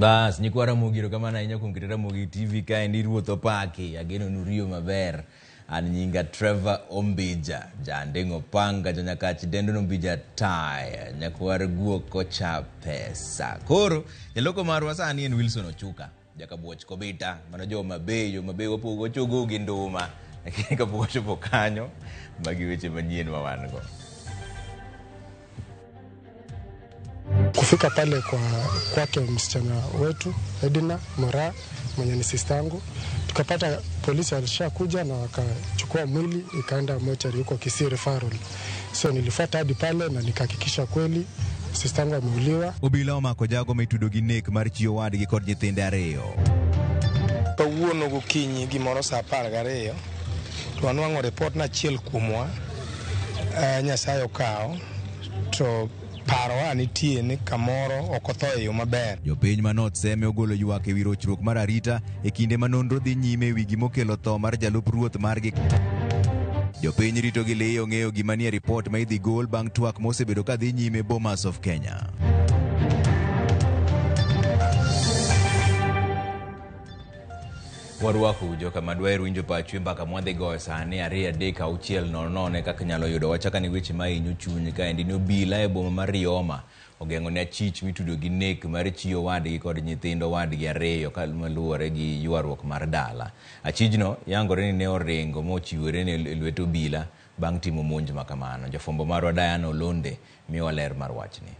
Bas, nyikwa Ramogi kama na inya kumkita Ramogi TV ka ndi ruotho paki ageno nurio maber an nyinga Trevor Ombija jandengo panga janyakachi dendo Ombija taya nyakwar guoko cha pesa koro eloko marwa sani en Wilson Ochuka jakabuoch kobita mano jo mabeyo wapogo chogo gi nduma lakini kapogo chopo kanyo magi weche manyien mawango. Kufika pale kwake msichana wetu Edina Mara mwenye ni sister yangu, tukapata polisi alishakuja na wakachukua mwili ikaenda mochari huko Kisii referral. So nilifuata hadi pale na nikahakikisha kweli sister yangu ameuliwa. Obila omako jago meitudo gi nek mar chiyo wadgi kod nyithinde ariyo. Kawuono gokinyi gimoro saa 12 to anwang'o report na achiel kuomwa Nyasaye okawo to paro nitie ni kamoro okotho e yo maber. Jopiny manot seme ogolo ywak e wi rochruok mar arita e kinde manonro dhi nyime e wi gimokelo tho mar jalup ruoth margi. Jopiny rito gi leyo ng'eyo gima nie report ma idhi gol bang' twak mosebedo ka dhi nyime Bomas of Kenya. Warwaku joka madwaero winjo pachwe mbaka mwadhi goyo sani 2:06 kaka nyalo yudo wachaka ni weche ma inyo chuny ka endi ni obila e boma mar Rioma ogeng'o ne achich mitudo gi nek mar chiyo wadgi kod nyithindo wadgi ariyo kaluwore gi ywaruok mar dala. Achijno yangore ni ne oringo mochiwore ne lwet obila bang' timo monj makamano. Jafwambo marwa Diana Olonde miwa ler mar wachni.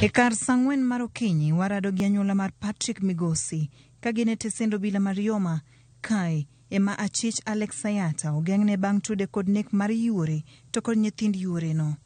E kar sang'wen mar okinyi warado gi anyuola mar Patrick Migosi kagine tesendo bila Marioma kae ema achich Alex Sayata ogeng'ne bang' tude kod nek mar yuore to kod nyithind yuore no.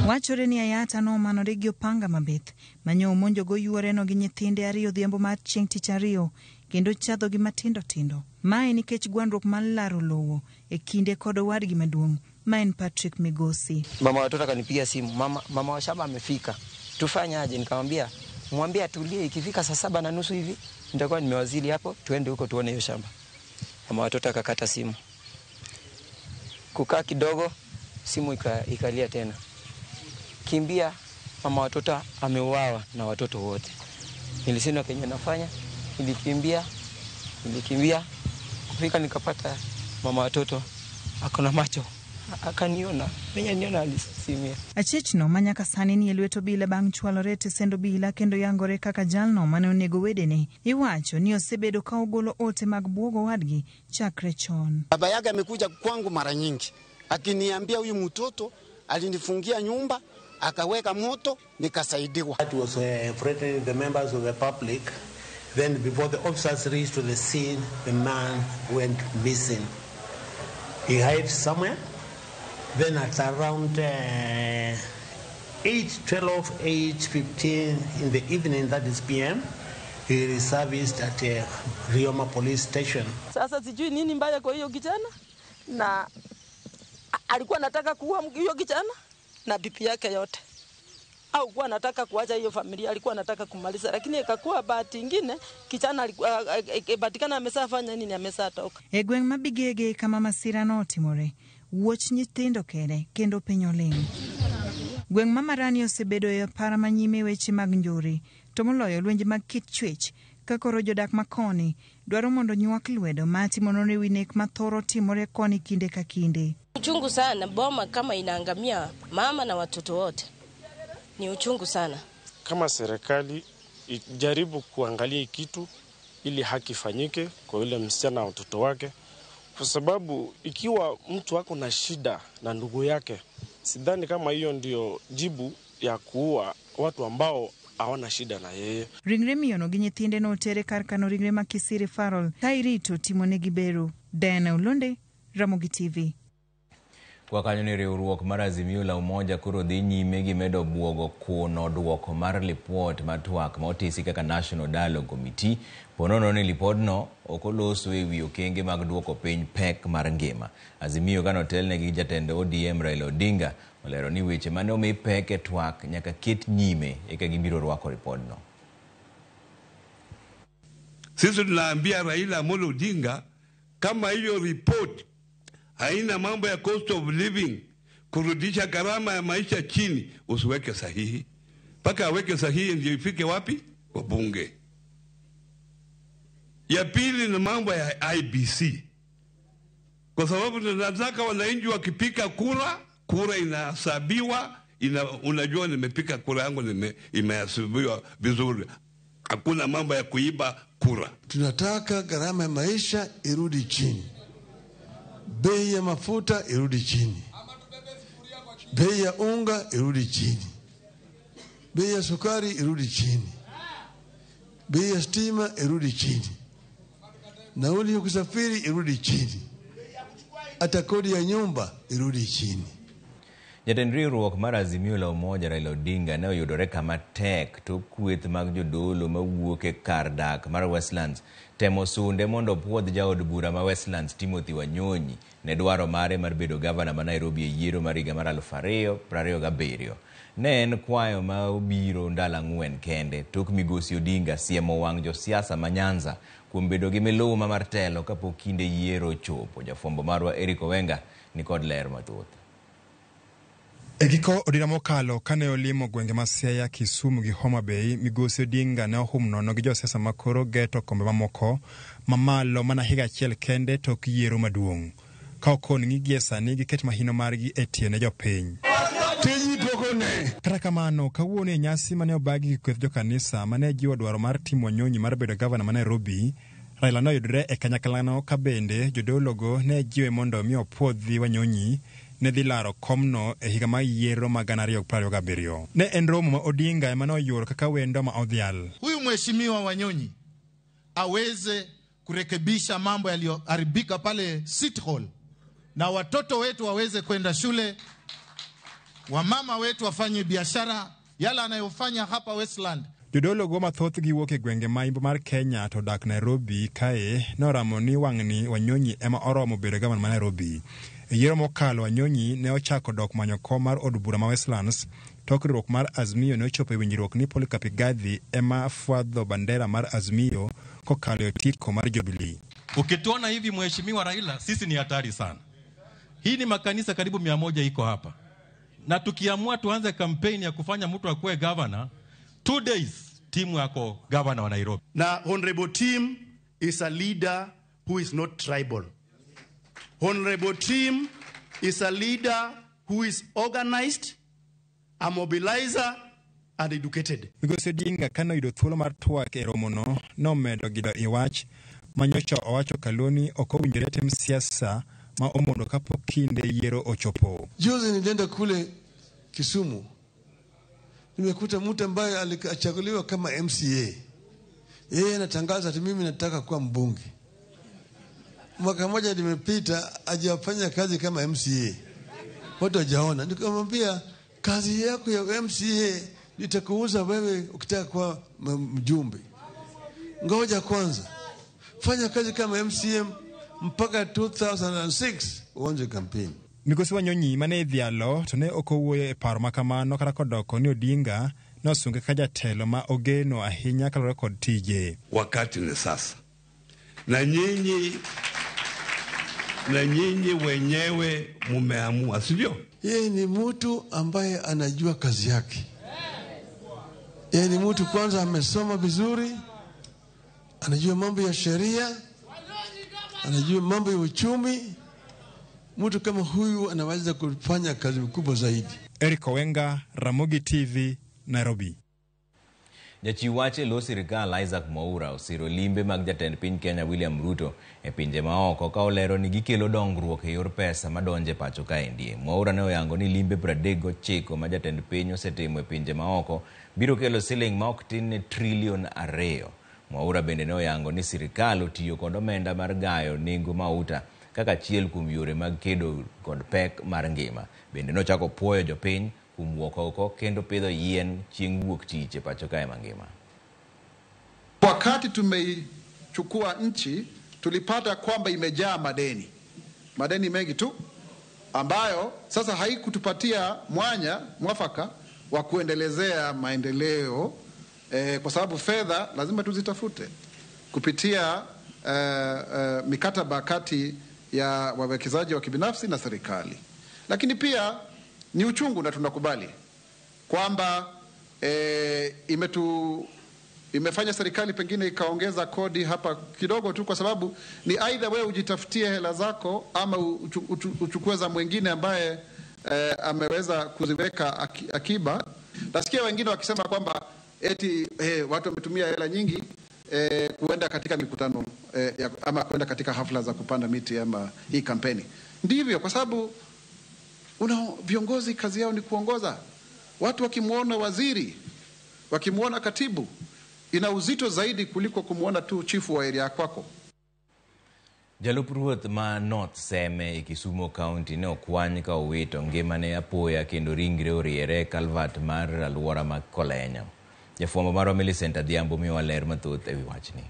Wachore ni Ayata no manore gi opanga mabith manyo monjo go yuore no gi nyithinde ariyo dhiambo mar chieng' tich ariyo kendo chadho gi matindo tindo. Mae nikech gwandruok mar laro lowo e kinde kod wadgi maduong' maen Patrick Migosi. Mama watoto akanipigia simu, mama wa shamba amefika. Tufanyaje? Nikamwambia mwambie atulie, ikifika saa 7:30 hivi nitakuwa nimewazili hapo, tuende huko tuone hiyo shamba. Mama watoto akakata simu. Kukaa kidogo simu ikalia tena. Kimbia, mama watoto ameuawa na watoto wote. Nilisema kenye nafanya, nilikimbia kufika nikapata mama watoto akona macho akaniona menya niona alisimia. Achichno manyaka sani ni elweto bila bang' chwalore tesendo bila kendo yangore kaka jalno mane onego wedene. Iwacho ni osebedo ka ogolo ote mag buogo wadgi chakre chon. Baba yake amekuja kwangu mara nyingi akiniambia huyu mtoto alinifungia nyumba akaweka moto nikasaidiwa. That was threatening the members of the public. Then before the officers reached to the scene, the man went missing. He hid somewhere. Then at around 8:15 in the evening, that is PM, he reserviced at Rioma police station. Sasa sijui nini mbaya kwa hiyo kijana, na alikuwa anataka kuua hiyo kijana na bibi yake yote, au kuwa anataka kuacha hiyo familia, alikuwa anataka kumaliza, lakini ikakuwa bahati nyingine kijana batikana amesafanya nini, amesatoka. Egweng mabigege kama masira no timore wuoch nyithindo kede kendo penyo ling. Gweng mamarani osebedo e para manyime weche mag njore to moloyo lwenje mag kit chwech kakoro jodak makoni dwaro mondo nywak lwedo mati monone winek mathoro timore koni kinde ka kinde. Uchungu sana, boma kama inaangamia mama na watoto wote. Ni uchungu sana. Kama serikali ijaribu kuangalia kitu ili haki fanyike kwa yule msichana na watoto wake. Kwa sababu ikiwa mtu wako na shida na ndugu yake, sidhani kama hiyo ndio jibu ya kuua watu ambao hawana shida na yeye. Ringre miyono gi nyithinde no tere karkano ringre ma Kisii referral kairito timonegi bero. Diana Olonde, Ramogi TV. Kwa kanyo ni riwruok mar Azimio la Umoja koro dhi nyime gi medo buogo kuno duoko mar report matwak ma otisi kaka National Dialogue Committee. Ponono ni lipodno okoloso e wi okenge mag duoko piny pek mar ngima. Azimio kano telne gi jatend ODM Raila Odinga olero ni weche mane omi pek e twak nyaka ket nyime eka gibiro rwako repodno. Sisi tunaambia Raila Amolo Odinga kama hiyo report haina mambo ya cost of living, kurudisha gharama ya maisha chini, usiweke sahihi. Paka aweke sahihi ndio ifike wapi? wa bunge. Ya pili ni mambo ya IBC, kwa sababu tunataka wananchi wakipiga kura inahesabiwa, unajua nimepiga kura yangu imehesabiwa vizuri. Hakuna mambo ya kuiba kura. Tunataka gharama ya maisha irudi chini, bei ya mafuta irudi chini, bei ya unga irudi chini, bei ya sukari irudi chini, bei ya stima irudi chini, nauli ya kusafiri irudi chini, hata kodi ya nyumba irudi chini. Jatend riwruok mar Azimio la Umoja Raila Odinga ne oyudore kama tek to kweth mag jodolo mawuok e kar dak mar Westlands temo sunde mondo puodh jaod bura ma Westlands Timothy Wanyonyi ne dwaro mare mar bedo gavana ma Nairobi e yiero mar higa mar 2027. Ne en kwayo ma obiro ndalo 4 kende tok migosi Odinga siemo wang' josiasa ma Nyanza kuom bedo gi miluma mar telo kapok kinde yiero chopo. Jafwambo marwa Eric Owenga ni kod ler mathoth. Egiko odira mokalo kane olimo gwenge ma Siaya, Kisumu gi Homa Bay, migosi Odinga ne ohum nono gi josiasa makoro geto kombe mamoko mamalo mana higa achiel kende tok yiero maduong'. Ka okon ng'igie sani giket mahino margi e tiene jopiny. Kata kamano, kawuono e nyasi mane obagi gi kweth jokanisa mane jiwo dwaro mar Tim Wanyonyi mar bedo gavana ma Nairobi, Raila noyudre e kanyaklano ka bende jodologo ne jiwe mondo mi opuodhi Wanyonyi ne dhi laro komno e higa ma yiero ma 2027. Ne en romo ma Odinga ema noyuoro kaka wendo ma odhial. Huyu mheshimiwa Wanyonyi aweze kurekebisha mambo yaliyoharibika pale City Hall, na watoto wetu waweze kwenda shule, wamama wetu wafanye biashara, yala anayofanya hapa Westland. Jodologo mathoth giwuok e gwenge ma imbo mar Kenya to dak Nairobi kae noramo ni wang'ni Wanyonyi ema oromo bedo gavana ma Nairobi. E yiero mokalo, Wanyonyi ne ochako dok manyo kom mar od bura ma Westlands tok riwruok mar Azimio ne ochopo e winjruok ni Polycarp Gadhi ema fwadho bandera mar Azimio kokalo e otiko mar Jubilee. Ukituona hivi mheshimiwa Raila, sisi ni hatari sana. Hii ni makanisa karibu 100 iko hapa. Na tukiamua tuanze kampeni ya kufanya mtu akuwe governor, 2 days timu yako governor wa Nairobi. Na Honorable Tim is a leader who is not tribal. Honorable Tim is a leader who is organized, a mobilizer, and educated. Migosi Odinga kano yudo thuolo mar twak e romono nomedo gido i wach manyocha owacho kaloni ok owinjore tim siasa ma omondo kapok kinde yiero ochopo. Juzi nilienda kule Kisumu, nimekuta mtu ambaye alichaguliwa kama MCA. Yeye anatangaza ati mimi nataka kuwa mbunge. Mwaka mmoja limepita hajafanya kazi kama MCA. Watu hawajaona. Nikamwambia kazi yako ya MCA nitakuuza wewe ukitaka kuwa mjumbe. Ngoja kwanza fanya kazi kama MCA mpaka 2006 uanze kampeni. Migosi Wanyonyi mane dhialo to ne okowuoyo e paro makamano kata kodoko ni Odinga nosunge ka jatelo ma ogeno ahinya kalore kod tije. Wakati ni sasa. Na nyinyi wenyewe mumeamua, sivyo? Yeye ni mtu ambaye anajua kazi yake. Yeye ni mtu kwanza amesoma vizuri, anajua mambo ya sheria, anajua mambo ya uchumi. Mtu kama huyu anaweza kufanya kazi kubwa zaidi. Eric Owenga, Ramogi TV, Nairobi. Jachiw wach e lo sirikal Isaac Mwaura osiro limbe mag jatend piny Kenya William Ruto e pinje maoko ka olero ni gikelo dongruok e yor pesa madonje pacho kaendi. Mwaura ne oyango ni limbe 39 ma jatend piny osetimo e pinje maoko biro kelo siling ma ok tin ne $2 trillion. Mwaura bende ne oyango ni sirikal otiyo kod omenda mar gayo nengo mauta kaka achiel kuom yore mag kedo kod pek mar ngima. Bende nochako puoyo jopiny kuom wuok oko kendo pidho yien chieng' wuok tich e pacho kae mangima. Wakati tumeichukua nchi tulipata kwamba imejaa madeni mengi tu, ambayo sasa haikutupatia mwafaka wa kuendelezea maendeleo, kwa sababu fedha lazima tuzitafute kupitia mikataba kati ya wawekezaji wa kibinafsi na serikali. Lakini pia ni uchungu na tunakubali kwamba imefanya serikali pengine ikaongeza kodi hapa kidogo tu, kwa sababu ni aidha wewe ujitafutie hela zako ama uchukue za mwingine ambaye ameweza kuziweka akiba. Nasikia wengine wakisema kwamba eti watu wametumia hela nyingi kuenda katika mikutano ama kuenda katika hafla za kupanda miti ama hii kampeni. Ndivyo, kwa sababu viongozi kazi yao ni kuongoza. Watu wakimwona waziri, wakimwona katibu, ina uzito zaidi kuliko kumwona tu chifu wa area kwako. Jalup ruoth ma North Seme e Kisumu County ne okwany ka owito ngimane apoya kendo ringre oriere Calvert mar alwora mag Kolenyo. Jafwambo marwa Millicent Adhiambo miyowa ler mathoth ewi wachni.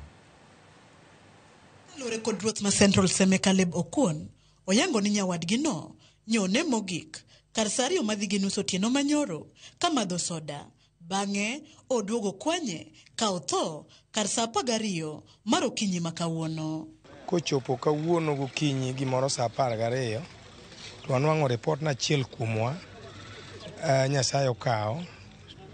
Lore kod ruoth ma Central Seme Caleb Okuon oyango ni nyawadgi no nyone mogik kar sa ariyo madhi gi nus otieno manyoro kamadho soda. Bang'e oduogo kwanye ka otho kar sa 12 mar okinyi ma kawuono. Kochopo kawuono gokinyi gimoro sa 12 to anwang'o report na achiel kuomwa Nyasaye okawo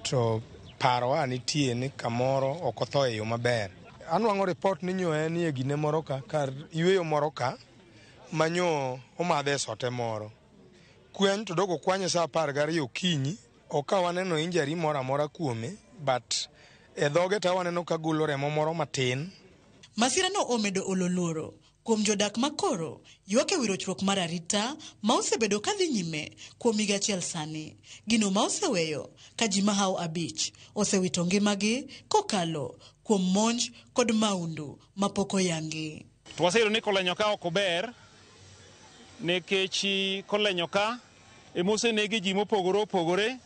to parowa nitie ni kamoro ok otho e yo maber. Anwang'o report ni nyo en e gine moro ka kar yweyo moro ka manyo omadhe sote moro. Kweny to dogo kwanye sa 12 okinyi. Oka waneno injury moro amora kuome, but e dhoge ta waneno ka golo remo moro matin. Masira no omedo ololoro kuom jodak makoro ywak e wirochruok mar arita ma osebedo kadhi nyime kuom higa achiel sani. Gino ma oseweyo ka ji mahao 5 osewito ngimagi kokalo kuom monj kod maundu mapok oyangi. Twaseyudo ni Kolenyo ka ok ber nikech Kolenyo ka emosenegi ji mopogore opogore.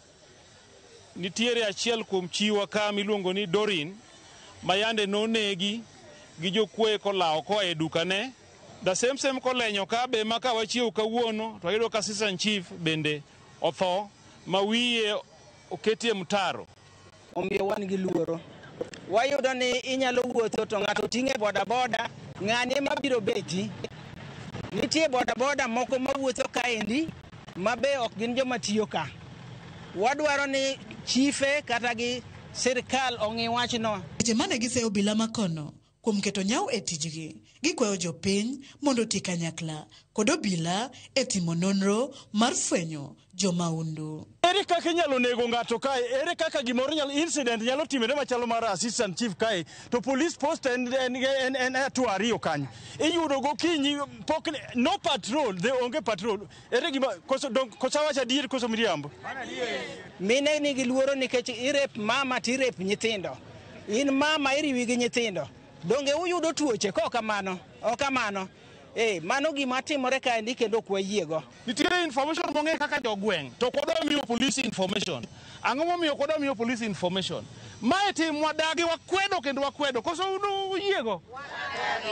Nitiere achiel kuom chiwa ka miluongo ni Dorin mayande nonegi gi jokwe kolao ko e dukane. The same Kolenyo ka be maka wachiew kawuono to ayudo ka assistant chief bende otho ma wiye oketie mtaro. Omiyo wan gi luoro. Wayudo ni inyalo wuotho to ng'ato ting'e boda ng'ani mabiro beti. Nitie boda moko mawuotho kaendi mabe ok gin joma tiyo ka. Wadwaro ni chife kata gi sirkal ong'i wachno. Weche mane giseyo obila makono kuom keto nyau e tijgi, gikwayo jopiny mondo ti kanyakla kod obila e timo nonro mar fwenyo jomaundu. Ere kaka inyalo nego ng'ato kae? Ere kaka gimoro incident nyalo timore machalo mar assistant chief kae to police post en atu ariyo kanyo. Iyudo gokinyi pok no patrol, they onge patrol. Ere gima kosa wacha dier koso miriambo. Mine nigi luoro nikech irep mama ti rep nyithindo. In mama iriwi gi nyithindo. Donge uyudo tuoche ko kamano? O kamano. Mano gima timore kaendi kendo kwayiego. Nitiere information mong'e kaka jogweng' to kodwa miyo police information. Ang'o momiyo kodwa miyo police information? Mae tim wadagi wakwedo kendo wakwedo. Koso uyiego?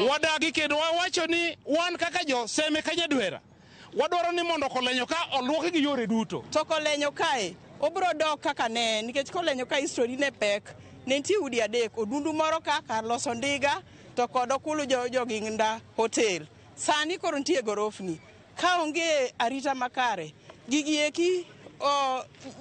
Wadagi kendo wawacho ni wan kaka jo Seme Kanyadwera. Wadwaro ni mondo Kolenyo ka oluoki gi yore duto. To Kolenyo kae obro dok kaka ne nikech Kolenyo ka history ne pek. Nentie udi 3 odundu moro ka kar loso ndiga to kod okulu joginda hotel. Sani koro nitie gorofni. Ka onge arita makare, gigieki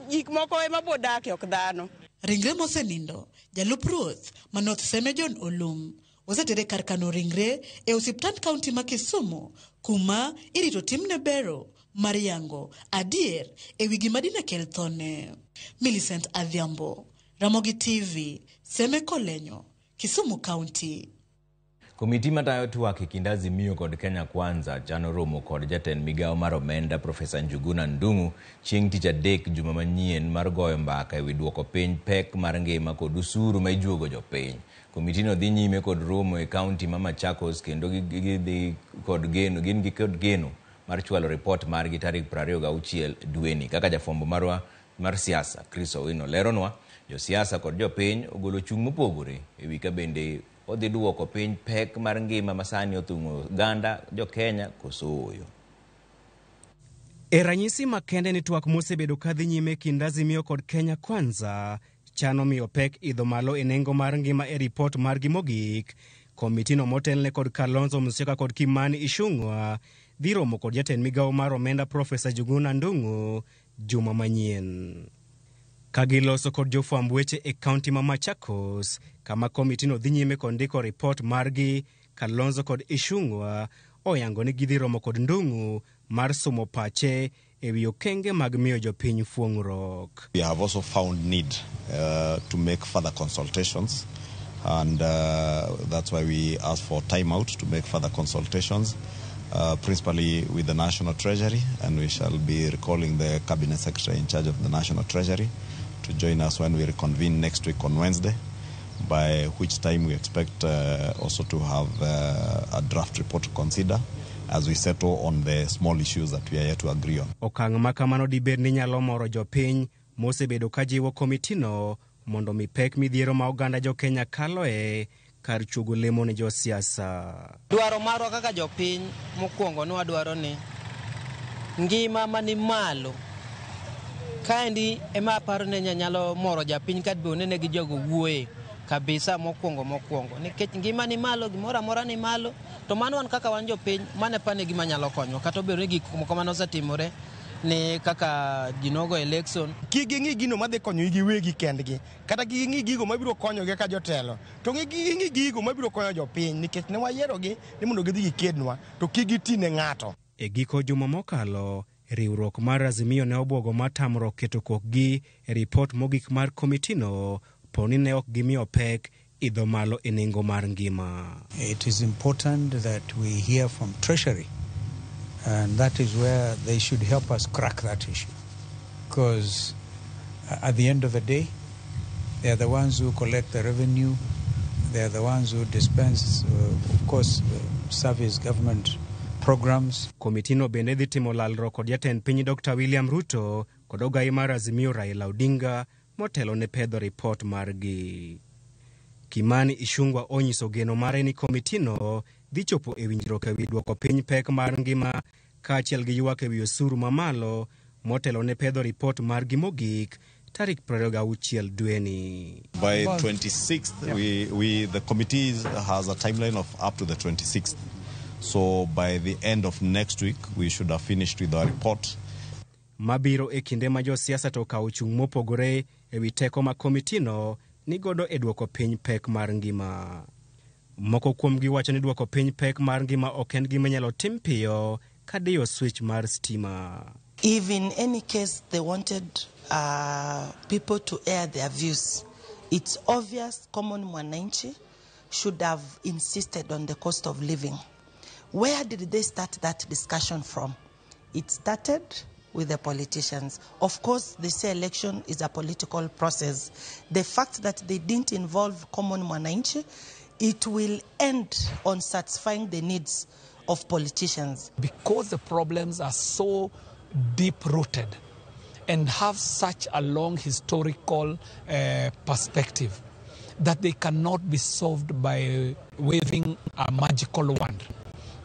gik moko ema bodake ok dhano. Ringre mosenindo, jalup ruoth ma North Seme John Olum osetere kar kano ringre e osiptand kaunti ma Kisumu kuma irito timne bero mar yango adier e wi gima dine kel thone. Millicent Adhiambo, Ramogi TV, Seme Kolenyo, Kisumu County. Komiti matayo twak e kind Azimio kod Kenya Kwanza chano romo kod jatend migao mar omenda Profesa Njuguna Ndung'u chieng' tich adek juma manyien mar goyo mbaka ewi duoko piny pek mar ngima kod usuru ma ijuogo jopiny. Komitino dhi nyime kod romo e kaunti ma Machakos kendo gin kod geno mar chwalo report margi tarik 26 dweni. Kaka jafwambo marwa mar siasa Chris Owino leronwa, josiasa kod jopiny ogolo chung' mopogore ewi ka bende odhi duoko piny pek mar ngima masani othung'o ganda jo Kenya kosoyo. E ranyisi makende ni twak mosebedo kadhi nyime kind Azimio kod Kenya Kwanza chano miyo pek idho malo e nengo mar ngima e ripot margi mogik. Komitino motelne kod Kalonzo Musyoka kod Kimani Ichung'wa dhi romo kod jatend migao mar omenda Profesa Njuguna Ndung'u juma manyien. Kagiloso kod jofwamb weche e kaunti ma Machakos, kama komitino dhi nyime kod ndiko ripot margi, Kalonzo kod Ishungwa oyango ni gidhi romo kod Ndung'u mar somo pache e wi okenge mag miyo jopiny fuong'ruok. We have also found need to make further consultations, and that's why we asked for time out to make further consultations, principally with the National Treasury, and we shall be recalling the Cabinet Secretary in charge of the National Treasury to join us when we reconvene next week on Wednesday, by which time we expect also to have a draft report to consider as we settle on the small issues that we are yet to agree on. Okang' ma kamano dibed ni nyalo moro jopiny mosebedo ka jiwo komitino mondo mi pek midhiero ma oganda jo Kenya kaloe kar chugo lemo ne jo siasa. Dwaro marwa kaka jopiny mokwongo ni wadwaro ni ngima mani malo kaendi ema aparo ni nyalo moro japiny kadbone ne gi jogo wuoye kabisa mokwongo nikech ngima ni malo, gimoro amora ni malo, to mano wan kaka wan jopiny mane pane gima nyalo konyo kata obedo ni gik moko mane osetimore ne kaka jinogo election. Kiging'i gino madhi konyo gi wegi kendgi, kata ging'i gigo mabiro konyogi ka jotelo, to ging'i gigo mabiro konyo jopiny, nikech ne wayierogi ni mondo gidhi gikednwa, to gitine ng'ato. E giko juma mokalo, riwruok mar Azimio ne obwogo mar tamruok keto kokgi e ripot mogik mar komitino, poni ne ok gimiyo pek idho malo e nengo mar ngima. It is important that we hear from Treasury, and that is where they should help us crack that issue, because at the end of the day, they are the ones who collect the revenue, they are the ones who dispense, of course, service government programs. Komitino bende dhi timo lalruok kod jatend piny Dr. William Ruto kod ogai mar Azimio Raila Odinga motelo ne pedho ripot margi. Kimani Ishungwa onyiso geno mare ni komitino dhi chopo e winjruok e wi duoko piny pek mar ngima kaachiel gi ywak e wi osuru mamalo motelo ne pedho ripot margi mogik tarik 26 dweni. By 26th, the committee has a timeline of up to the 26th. So by the end of next week, we should have finished with our report. Mabiro e kinde ma jo siasa to kawo chung' mopogore e wi teko ma komitino ni godo e duoko piny pek mar ngima. Moko kuomgi wacho ni duoko piny pek mar ngima ok en gima nyalo tim piyo ka diyo switch mar stima. If in any case they wanted people to air their views, it's obvious common mwananchi should have insisted on the cost of living. Where did they start that discussion from? It started with the politicians. Of course, they say election is a political process. The fact that they didn't involve common mwananchi, it will end on satisfying the needs of politicians. Because the problems are so deep-rooted and have such a long historical perspective that they cannot be solved by waving a magical wand.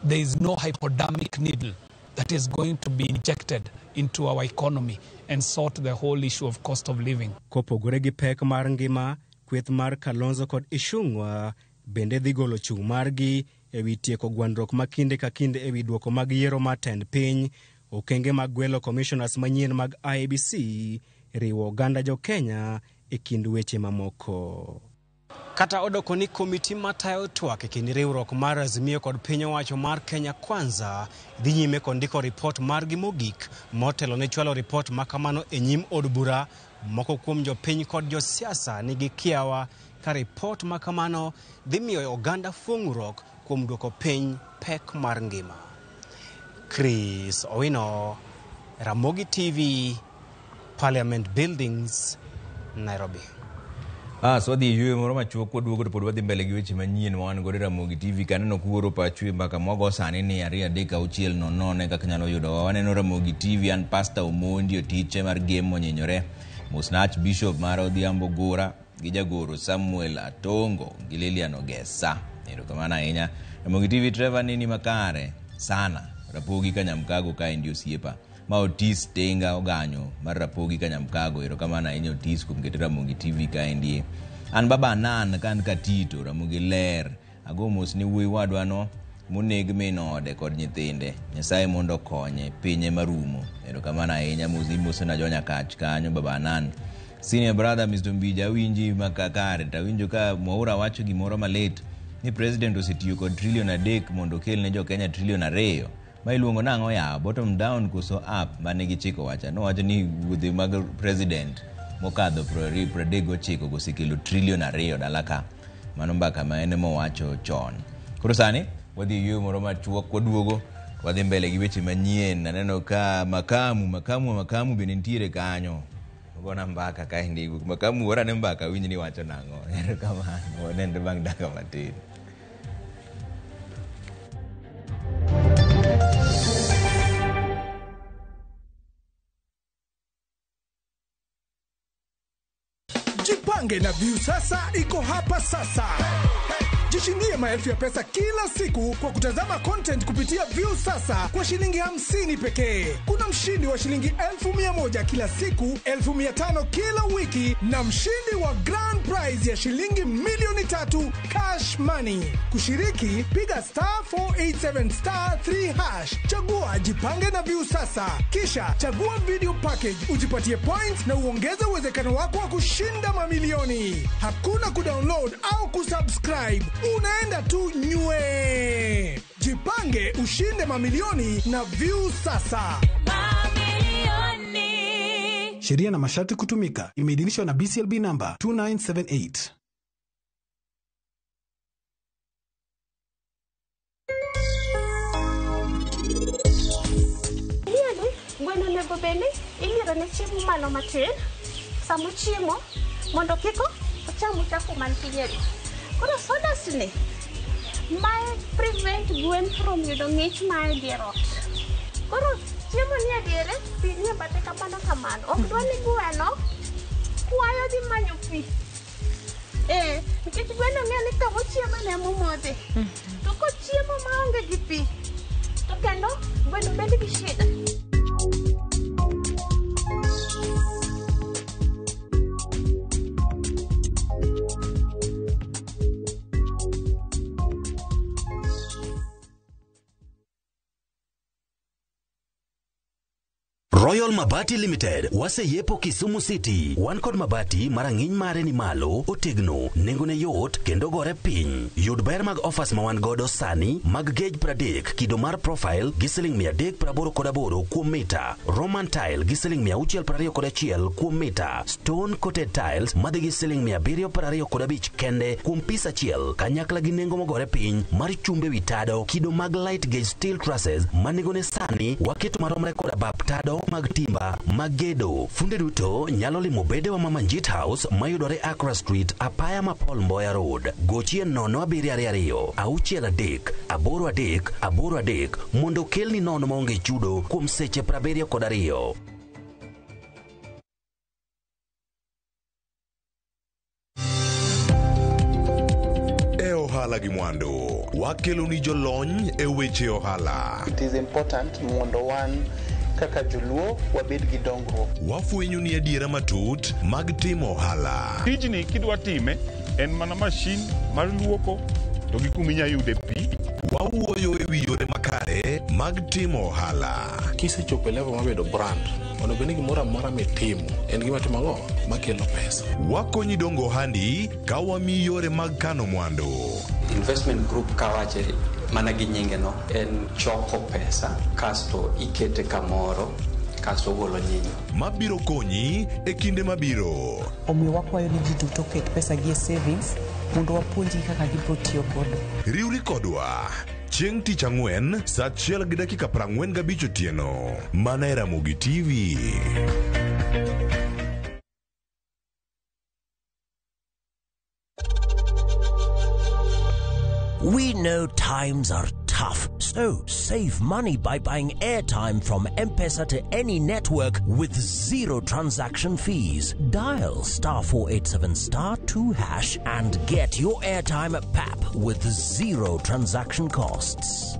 There is no hypodermic needle that is going to be injected into our economy and sort the whole issue of cost of living. Kopogore gi pek mar ngima, kweth mar Kalonzo kod Ishungwa bende dhi golo chung' margi e wi tieko gwandruok ma kinde ka kinde e wi duoko mag yiero mar tend piny, okenge mag gwelo commissioners manyien mag IEBC, riwo oganda jo Kenya e kind weche mamoko. Kata odoko ni komiti matayo twak e kind riwruok mar Azimio kod piny owacho mar Kenya Kwanza dhi nyime kod ndiko ripot margi mogik motelo ne chwalo ripot makamano e nyim od bura, moko kuom jopiny kod josiasa nigi kiawa ka ripot makamano dhi miyo oganda fuong'ruok kuom duoko piny pek mar ngima. Chris Owino, Ramogi TV, Parliament Buildings, Nairobi. So wadhi yweyo moro machuok waduogo to pod wadhi mbele gi weche manyien ma wan godo Ramogi TV kaneno kuoro pachwe mbaka mwago sani ni 2:6 nonone kaka nyalo yudo waneno Ramogi TV. An Pastor Omondi otiche mar game monyenyore Musnach Bishop mar Odhiambo Gora gi jagoro Samuel Atongo gi Lilian Ogesa. Erokamano ahinya. Ramogi TV Trevor nini makare sana Rapogi Kanyamkago ka ndio siepa ma Otis Tenga Oganyo mar Rapogi Kanyamkago. Erokamano ahinya Otis kuom keto Ramogi TV ka ndie. An baba nan kan katito Ramogi ler ago mos ni wuoyi wadwa no moneg minode kod nyithinde. Nyasaye mondo konye pinye marumo. Erokamano ahinya mos na jonya kach kanyo baba nan Senior brother Mr. Ombija winji makakare ta winjo ka Mwaura wacho gimoro malet ni president osetiyo kod trillion 3 mondo kel ne jo Kenya trillion 2 ma iluongo nang'o ya bottom down kuso up mane gichiko wacha no wacho ni wuodhe mag president mokadho 39 gosekelo trillion 2 dalaka mano mbaka ma ene mowacho chon. Koro sani wadhi yo moro machuok waduogo wadhi mbele gi weche manyien. Naneno ka makamu bende nitiere kanyo gona mbaka ka hindi makamu ora ne mbaka winji ni wacho nang'o ero kamano wanende bang' dakika matin. Jipange na View sasa iko hapa sasa. Jishindie maelfu ya pesa kila siku kwa kutazama content kupitia View sasa kwa shilingi 50 pekee. Kuna mshindi wa shilingi 1,100 kila siku, 1,500 kila wiki na mshindi wa grand prize ya shilingi 3,000,000 cash money. Kushiriki, piga *487*3#. Chagua Jipange na View sasa. Kisha chagua video package, ujipatie points na uongeze uwezekano wako wa kushinda mamilioni. Hakuna kudownload au kusubscribe. Unaenda tu nywe. Jipange ushinde mamilioni na View sasa. Mamilioni. Sheria na masharti kutumika. Imeidhinishwa na BCLB number 2978. Bueno nego bende iliero ne chiemo malo matin samo chiemo mondo kiko ocham chafu man kinyeri. Koro sodas ni mae prevent gwen from yudo ng'ich mae dier ot. Koro chiemo ni adiere pi nie bate kamano ok dwa ni gweno kwayo dhi manyo pi. Nikech gweno ng'e ni kawo chiemo ne momodhe. To ko chiemo maonge gi pi to kendo gweno bedo gi shida. Royal Mabati Limited wase yepo Kisumu City. Wan kod mabati marang'iny mare ni malo, otegno, nengone yot kendo gore piny. Yud ber mag offers ma wan godo sani mag gauge 30 kido mar profile gi siling 388 kuom mita. Roman tile gi siling 621 kuom mita. Stone coated tiles madhi gi siling 725 kende kuom pisa achiel. Kanyakla gi nengo mogore piny mar chumbe wi tado kido mag light gauge steel trusses manegone sani waketo maromre kod bap tado mag timba magedo. Funde duto nyalo limo bede wa Mama Njit House mayudore Accra Street apaya ma Paul Mboya Road. Gochie 072 638 mondo kelni nono maonge chudo kuom seche 72. Ohala gi mwando wakelo ni jolony e weche ohala. It is important mondo wan kaka joluo wabed gi dongruok. Wafwenyo ni adiera matut mag timo ohala. Tijni kidwa time en mana mashin mar luoko to gi kuminya yude pi. Wawuoyo e wi yore makare mag timo ohala. Kisechopo level mabedo brand ono beni gimoro amora mitimo en gima timo ang'o makelo pesa. Wakonyi dongo handi ka wami yore mag kano mwandu. Investment group kawache mana gi nyinge no en choko pesa kasto ikete kamoro kasto golo nyinyo mabiro konyi e kinde mabiro. Omiyo wakwayo ni ji duto ket pesa gi savings mondo wapuonji kaka gibiro tiyo godo. Riwri kodwa chieng' tich ang'wen saa 1:45 otieno mana e Ramogi TV. We know times are tough, so save money by buying airtime from M-Pesa to any network with zero transaction fees. Dial *487*2# and get your airtime PAP with zero transaction costs.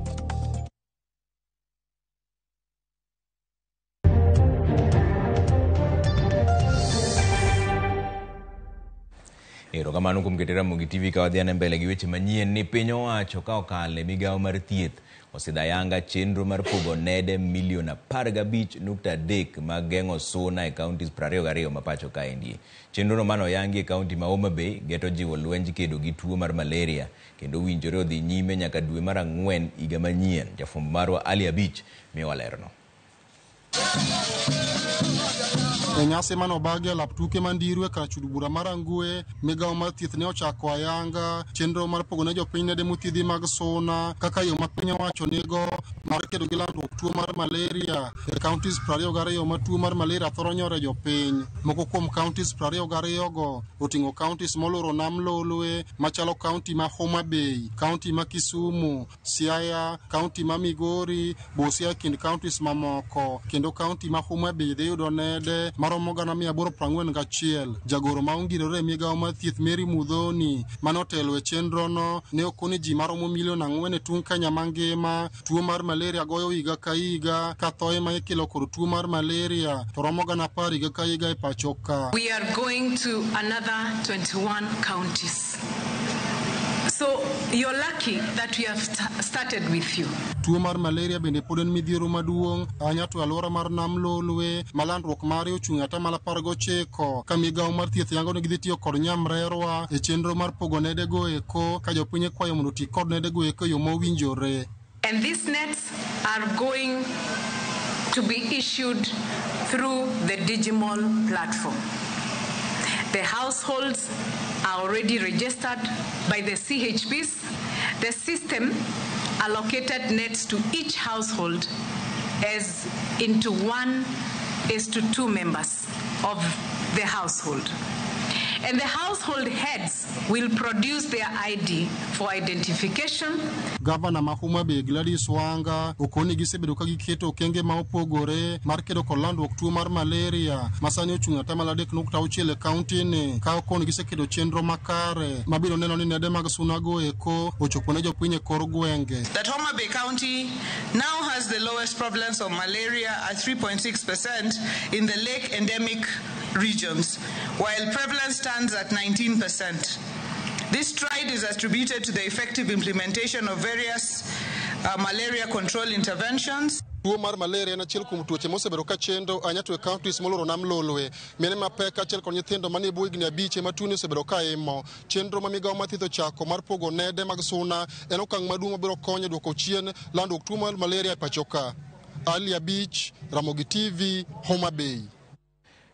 Erokamano Kamano kuom keto Ramogi TV ka wadhi ane mbele gi weche manyien ni piny owacho ka okale migawo mar thieth osidayanga chenro mar pogo nede milion 15.3 mag geng'o suna e kauntis 22 mapacho kaendi. Chenro no mano yangi e kaunti ma Homa Bay geto jiwo lwenj kedo gi tuo mar malaria kendo winjore odhi nyime nyaka dwe mar 4 higa manyien. Jafwambo marwa Ali Abich miyo walerno. E nyasi mano bagi lap tuke mandirwe ka chudubura marangue migawo mar thieth ne ochako ayanga chenro mar pogo ne jopiny nede mothiedhi mag suna kaka yo ma piny owacho nigo mar kedo gi landruok tuo mar malaria e counties 22 ma tuo mar malaria thoro nyore jopiny. Moko kuom counties 22 go oting'o counties moloro nam Lolwe machalo county ma Homa Bay, county ma Kisumu, Siaya, county ma Migori, Busia kind counties mamoko kendo county ma Homa Bay dhi yudo nede maromo gana 841. Jagoro ma ongirore migawo mar thieth Mary Mudhoni manotelo e chenro no ne okoni ji maromo milion 4 e tung Kenya mangima tuo mar malaria goyo higa ka higa ka thoe ma ikelo kod tuo mar malaria to romo gana 10 higa ka higa e pacho ka. We are going to another 21 counties. So you're lucky that we have started with you. Tuo mar malaria bende pod en midhiero maduong' anya to alwora mar nam Lolwe malandruok mare ochung' ata mala 19 ka migawo mar thieth yango ne gidhi tiyo kod nyamrerwa e chenro mar pogo nede go eko ka jopiny kwayo mondo ti kod nede go eko yo mowinjore. And these nets are going to be issued through the digital platform. The households are already registered by the CHPs. The system allocated nets to each household as into 1:2 members of the household. And the household heads will produce their ID for identification. Governor ma Homa Bay Gladys Wanga okoni gisebedo ka giketo okenge ma opogore mar kedo kod landruok tuo mar malaria masani ochung' ata mala 3.6 e kaunti ni ka okoni gisekedo chenro makare mabiro neno ni nede mag sunago eko ochopo ne jopiny e kor gwenge. That Homa Bay County now has the lowest prevalence of malaria at 3.6% in the lake endemic regions, while prevalence stands at 19%. This stride is attributed to the effective implementation of various malaria control interventions. Tuo mar malaria na chiel kuom tuoche mosebedo ka chendo anyato e counties moloro nam Lolwe mene mapek achiel kod nyithindo manie bwo higni 5 ma tuo osebedo ka imo. Chenro ma migawo mar thieth ochako mar pogo nede mag suna en okang' maduong' mabiro konyo dwoko chien landruok tuo mar malaria e pacho ka. Ali Abich, Ramogi TV, Homa Bay.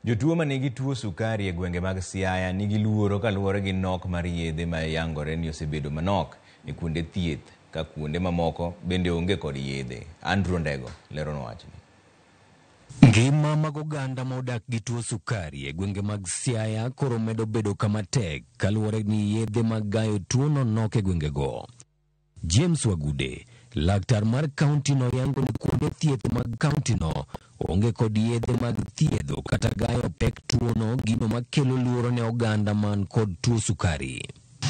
Jotuo manigi tuo sukari e gwenge mag Siaya nigi luoro kaluwore gi nok mar yedhe ma yangore ni osebedo manok e kuonde thieth ka kuonde mamoko bende onge kod yedhe. Andrew Ndego lero no wachni. Ngima mag oganda ma odak gi tuo sukari e gwenge mag Siaya koro medo bedo kama tek kaluwore ni yedhe mag gayo tuo no nok e gwenge go. James Wagude, laktar mar kaunti no yango ni kuonde thieth mag kaunti no onge kod yedhe mag thiedho kata gayo pek tuo no gino makelo luoro ne oganda man kod tuo sukari.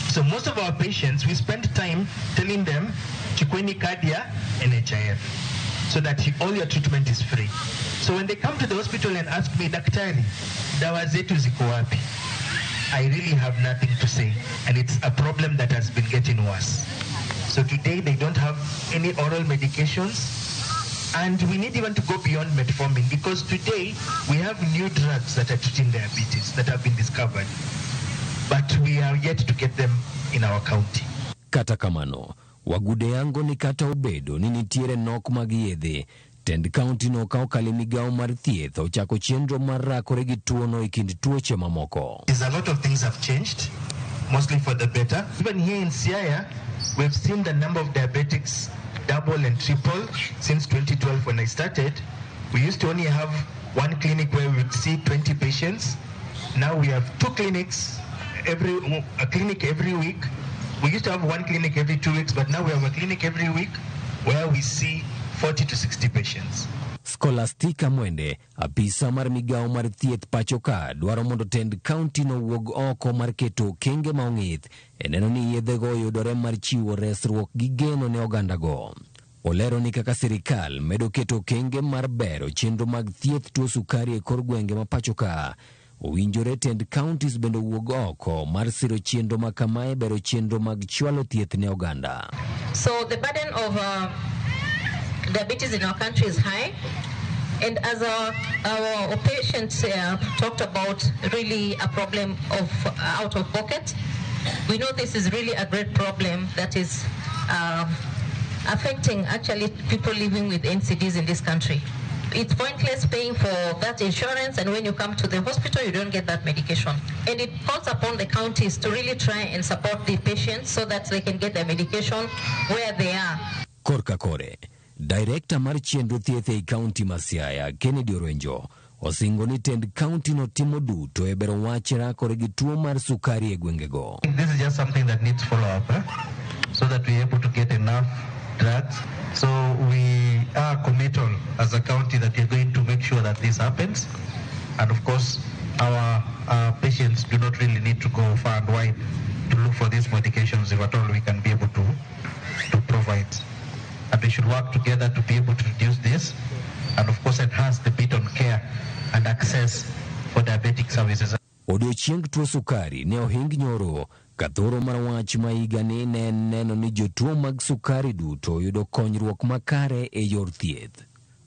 So most of our patients, we spend time telling them chukweni cardia NHIF so that all your treatment is free. So when they come to the hospital and ask me, daktari, dawa zetu ziko wapi? I really have nothing to say, and it's a problem that has been getting worse. So today they don't have any oral medications, and we need even to go beyond metformin because today we have new drugs that are treating diabetes that have been discovered, but we are yet to get them in our county. Kata kamano, Wagude yango ni kata obedo ni nitiere nok mag yedhe, tend county no ka okale migawo mar thieth ochako chenro mar rakore gi tuo no e kind tuoche mamoko. A lot of things have changed, mostly for the better. Even here in Siaya, we've seen the number of diabetics double and triple since 2012 when I started. We used to only have one clinic where we would see 20 patients. Now we have 2 clinics, a clinic every week. We used to have one clinic every 2 weeks, but now we have a clinic every week where we see 40 to 60 patients. Scholastica Mwende, apisa mar migawo mar thieth pacho ka dwaro mondo tend county no wuog oko mar keto kenge maong'ith eneno ni yedhe go yudore mar chiwo resruok gi geno ne oganda go. Olero ni kaka sirikal medo keto kenge mar bero chenro mag thieth tuo sukari e kor gwenge ma pacho ka owinjore tend counties bende wuog oko mar siro chenro ma kamae bero chenro mag chwalo thieth ne oganda. So the burden of diabetes in our country is high. And as our patients talked about, really a problem of out of pocket, we know this is really a great problem that is affecting actually people living with NCDs in this country. It's pointless paying for that insurance, and when you come to the hospital, you don't get that medication. And it calls upon the counties to really try and support the patients so that they can get their medication where they are. Korka kore, Director mar chenro thieth e County ma Siaya, Kennedy Orenjo, osingo ni tend county no timo duto e bero wach rakore gi tuo mar sukari e gwengego. This is just something that needs follow-up, so that we're able to get enough drugs. So we are committed as a county that we're going to make sure that this happens. And of course, our patients do not really need to go far and wide to look for these medications if at all we can be able to provide. And we should work together to be able to reduce this and of course enhance the bit on care and access for diabetic services. Odiochieng tuo sukari ne ohing nyoro kathoro mar wach ma higa ni ne neno ni jotuo mag sukari duto yudo konyruok makare e yor thieth.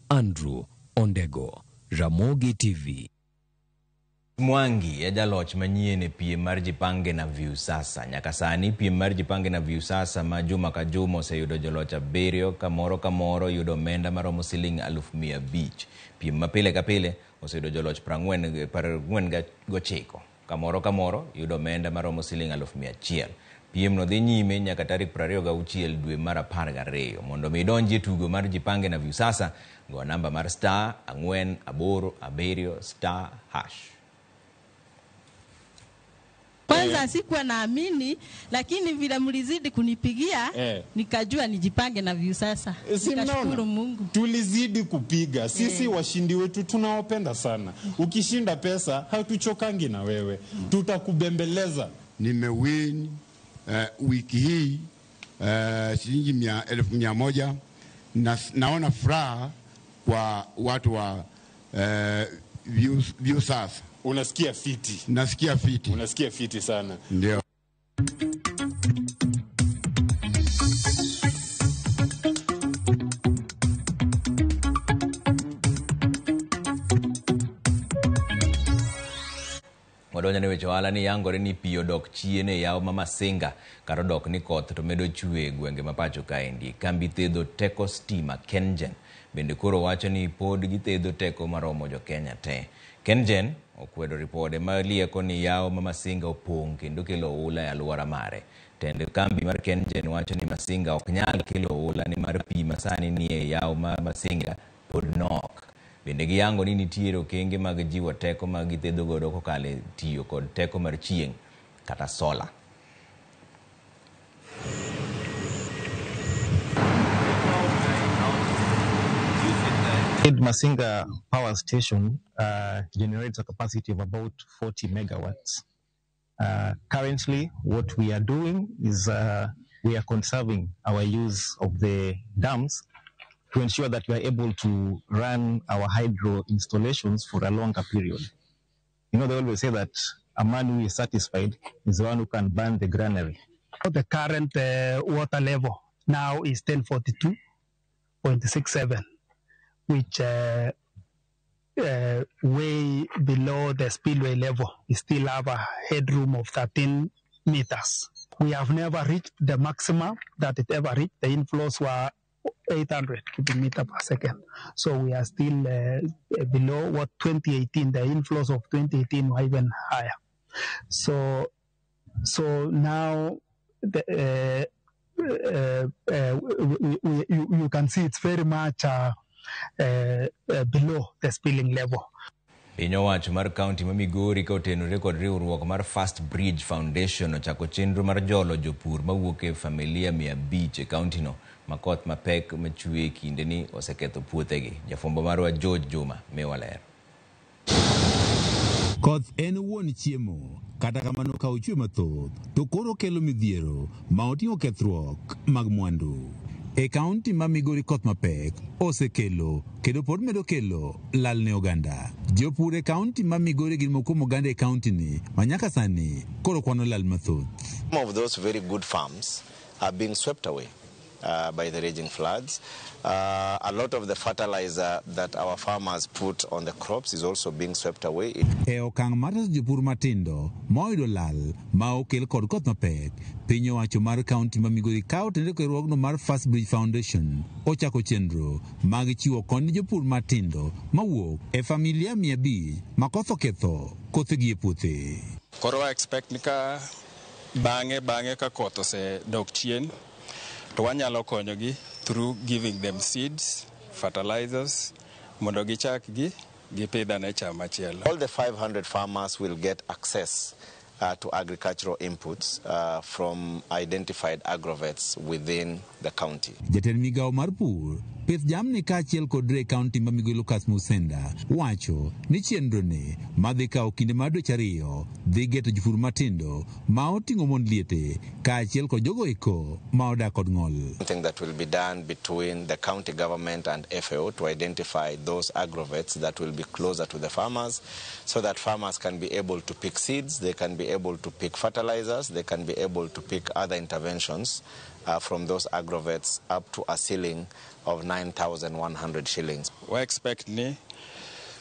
Andrew Ondego, Ramogi TV. Mwangi e jaloch manyien e piem mar Jipange na Viusasa. Nyaka sani piem mar Jipange na Viusasa ma juma ka juma oseyudo joloch 7, kamoro yudo omenda maromo siling 1,500. Piem ma pile ka pile oseyudo joloch 49, kamoro yudo omenda maromo siling 100,000. Piem no dhi nyime nyaka tarik 26 dwe mar 12. Mondo mi donji tugo mar Jipange na Viusasa, go namba mar *487*#. Kwanza sikuwa naamini, lakini vile mlizidi kunipigia nikajua nijipange na Viusasa. Nikashukuru Mungu. Tulizidi kupiga. Sisi washindi wetu tunawapenda sana. Ukishinda pesa hatuchokangi na wewe. Tutakubembeleza. Nimewin wiki hii shilingi 1,100. Naona furaha kwa watu wa Viusasa. Unasikia fiti? Nasikia fiti. Unasikia fiti sana. Ndio. Wadonja ne weche ohala ni yangore ni pi odok chien e yawo ma Masinga kar odok ni koth to medo chwe e gwenge ma pacho kaendi. Kambi thedho teko stima KenGen bende koro wacho ni pod githedho teko maromo jo Kenya te. KenGen okwedo ripode ma lieko ni yawo ma Masinga opong' kendo kelo ula e alwora mare. Tend kambi mar KenGen wacho ni Masinga ok nyal kelo ula ni mar pi masani ni e yawo ma Masinga pod nok. Bende giyango ni nitiere okenge mag jiwo teko mag githedho godo kokale tiyo kod teko mar chieng' kata sola. Masinga power station generates a capacity of about 40 megawatts. Currently, what we are doing is we are conserving our use of the dams to ensure that we are able to run our hydro installations for a longer period. You know, they always say that a man who is satisfied is the one who can burn the granary. The current water level now is 1042.67, which way below the spillway level. We still have a headroom of 13 meters. We have never reached the maximum that it ever reached. The inflows were 800 cubic meter per second. So we are still below what 2018, the inflows of 2018 were even higher. So now you can see it's very much below the spilling level. Piny owacho mar kaunti ma Migori ka otenore kod riwruok mar First Bridge Foundation ochako chenro mar jolo jopur mawuok e familia 500 e kaunti no makoth mapek machwe kinde ni oseketho puothegi. Jafombo marwa George Juma mewaler. Koth en wuon chiemo, kata kamano ka ochwe mathoth to koro kelo midhiero ma oting'o kethruok mag mwandu. e kaunti ma Migori koth mapek osekelo kendo pod medo kelo lal ne oganda. Jopur e kaunti ma Migori gin mokuom oganda e kaunti ni manyaka sani koro kwano lal mathoth. Some of those very good farms are being swept away by the raging floods. A lot of the fertilizer that our farmers put on the crops is also being swept away. E okang' mar jopur matindo moyudo lal ma okel kod koth mapek, piny owacho mar kaunti ma Migori kawo tende riwruogno mar First Bridge Foundation ochako chenro mag chiwo kony ne jopur matindo mawuok e familia 500 ma koth oketho kothegi e puothe. Koro wa expect ni ka bang'e ka koth osedok chien to wanyalo konyogi through giving them seeds, fertilizers, mondo gichak gipidh ane cham machielo. All the 500 farmers will get access to agricultural inputs from identified agrovets within the county. Jatend migao mar pur, pith jamni kaachiel kod re kaunti ma Migori Lucas Musenda wacho ni chenro ne madhi kawo kinde mar dweche 2 dhi geto jopur matindo ma oting'o mond liete kaachiel kod jogo eko ma odak kod ng'ol. Something that will be done between the county government and FAO to identify those agrovets that will be closer to the farmers so that farmers can be able to pick seeds, they can be able to pick fertilizers, they can be able to pick other interventions from those agrovets up to a ceiling of 9,100 shillings. We expect ni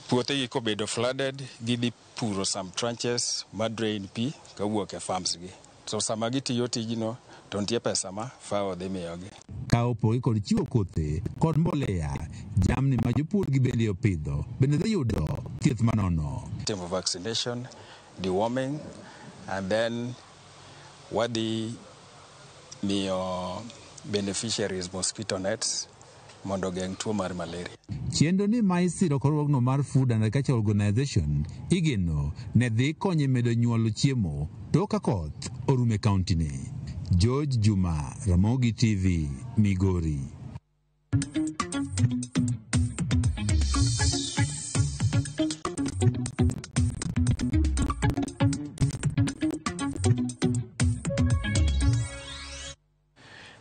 puothe gi kobedo flooded, gidhi puro some trenches ma drain pi ka wuok e farms gi. So sama gitiyo tijno to nitie pesa ma FAO dhi miyogi. Ka opogi kod chiwo kothe kod mbolea, jamni ma jopur gi bende opidho bende dhi yudo thieth manono. Time of vaccination, deworming, and then wadhi miyo beneficiaries mosquito nets mondo geng' tuo mar malaria. Chenro ni ma isiro kod riwruogno mar Food and Agriculture Organization igeno ne dhi konyo medo nyuolo chiemo tok ka koth orume kaunti ni. George Juma, Ramogi TV, Migori.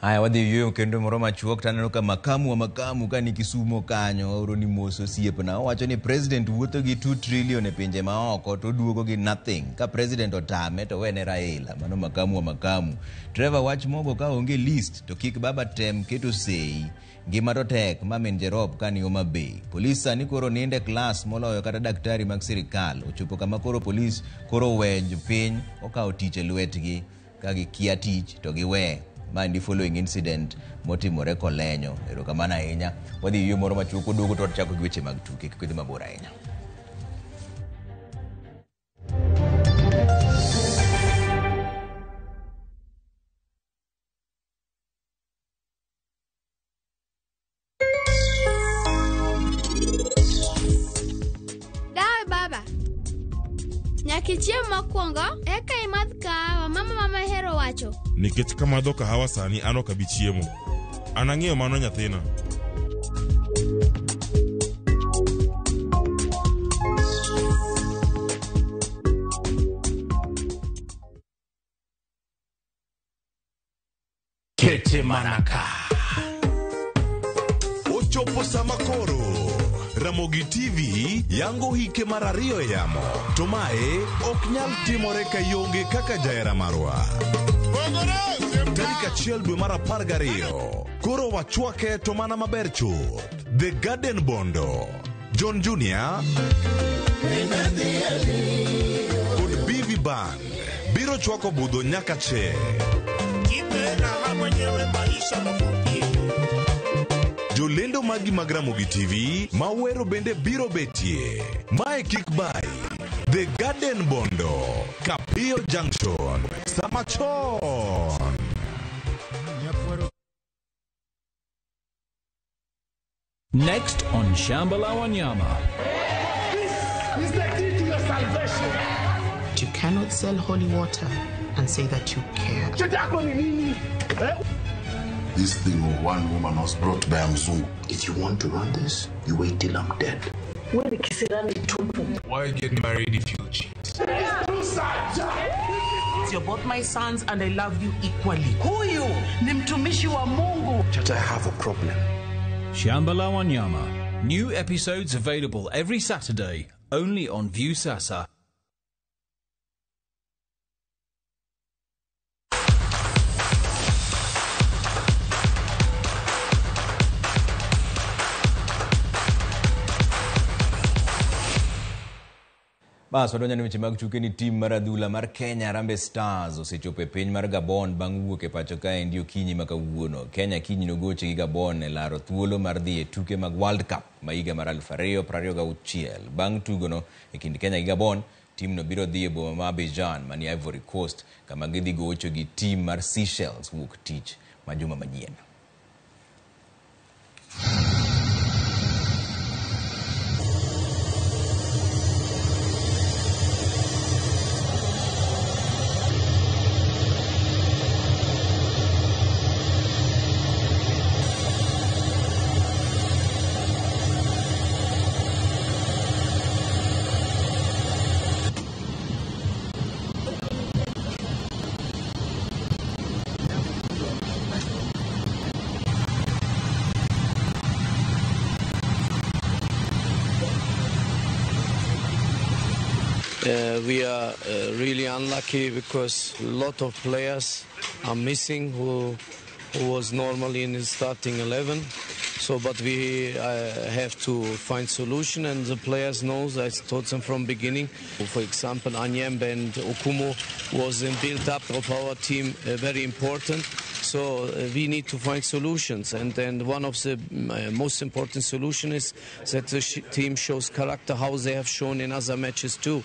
Aya wadhi yueyo kendo moro machuok taneno ka makamu ka ni Kisumo kanyo oro ni moso siepna owacho ni president wuotho gi 2 trillion e pinje maoko to duogo gi nothing. Ka president otame to wene Raila, mano makamu. Trevor wach mogo ka onge list to kik baba tem keto sei. Gima to tek mamin Jerop kani Homa Bay. Polis sani koro ninde klas moloyo kata daktari mag sirikal. Ochopo kama koro polis koro wenj piny okawo tich e lwetgi ka gikia tich to giwe. Mandi following incident motimore Kolenyo. Erokamano ahinya. Wadhi yueyo moro machuok oduogo to chako gi weche mag tuke kidhi mabor ahinya. Dawe baba. Nyaki chiemo mokwongo eka imadh kahawa mama hero wacho. Nikech kamadho kahawa sani an ok abi chiemo. An ang'eyo mano nyathina. Kete manaka. Ochopo sama koro. Ramogi TV yango hike mar 2 yamo. To mae ok nyal timore kayonge kaka jaera marwa. Tarik 1 dwe mar 12. Koro wachwake to mana maber chuth. The Garden Bondo. John Junior. Kod BV Band. Biro chwako budho nyaka che. Jolendo magi mag Ramogi TV mawero bende biro betie. Mae kik bai. The Garden Bondo. Kapio Junction. Samachon. Next on Shambala Wanyama. This is the key to your salvation. You cannot sell holy water and say that you care. This thing of one woman was brought by Mzungu. If you want to run this, you wait till I'm dead. Why get married if you cheat? because you're both my sons and I love you equally. Huyu ni mtumishi wa Mungu. That I have a problem. Shamba la Wanyama. New episodes available every Saturday, only on View Sasa. Bas wadonja ni weche mag tuke ni tim mar adhula mar Kenya Harambee Stars osechopo e piny mar Gabon bang' wuok e pacho kae ndio kinyi ma kawuono. Kenya kinyi nogoche gi Gabon e laro thuolo mar dhi e tuke mag World Cup ma higa mar 2026. Bang' tugono e kind Kenya gi Gabon, timno biro dhi e boma ma Abidjan mani Ivory Coast kama gidhi gocho gi tim mar Seychelles wuok tich ma juma manyien. We are really unlucky because a lot of players are missing who was normally in the starting 11. So, but we have to find solution, and the players knows. I told them from beginning. For example, Anyembe and Okumo was in build-up of our team very important. So we need to find solutions, and then one of the most important solution is that the team shows character, how they have shown in other matches too.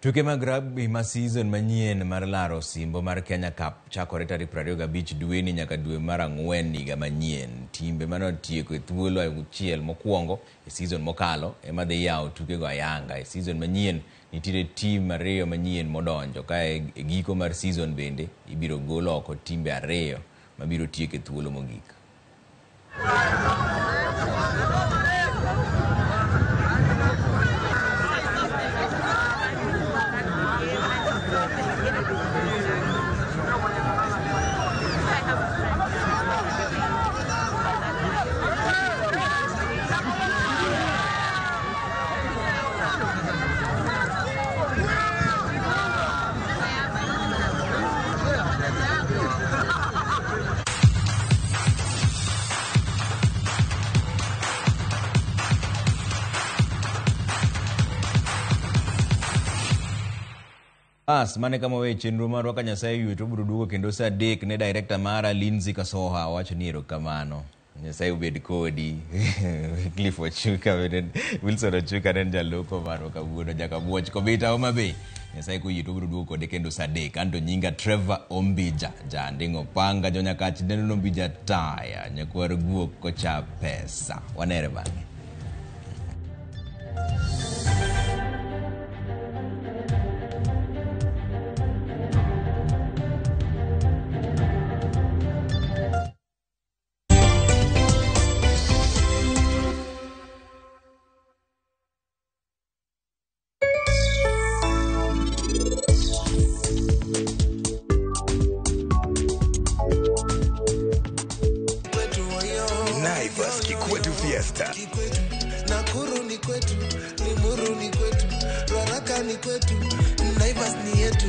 Tuke mag rugby ma season manyien mar laro simbo mar Kenya Cup chakore tarik 25 dweni nyaka dwe mar 4 higa manyien. Timbe manotieko e thuolo auchiel mokwongo e season mokalo ema dhi yawo tuke go ayanga. E season manyien nitiere tim 2 manyien modonjo ka e giko mar season bende ibiro gol oko timbe 2 mabiro tieko e thuolo mogik. Mane kama we chenro marwa ka Nyasaye ywe to biro duogo kendo saa 3 ne director mara Lindsay Kasoha wacho ni erokamano. Nyasaye ubed kodi. Cliff Ochuka Wilson Ochuka ne jaloko marwa kawuono jaka buoch kobita Homa Bay. Nyasaye kuyie to biro duogo kode kendo saa 3 kanto nyinga Trevor Ombija jandingo panga jonyakach deno Ombija taya nyakwar guok kocha pesa. Wanere bang'e. Nakuru ni kwetu, Limuru ni kwetu, Ruaraka ni kwetu, Naivas ni yetu.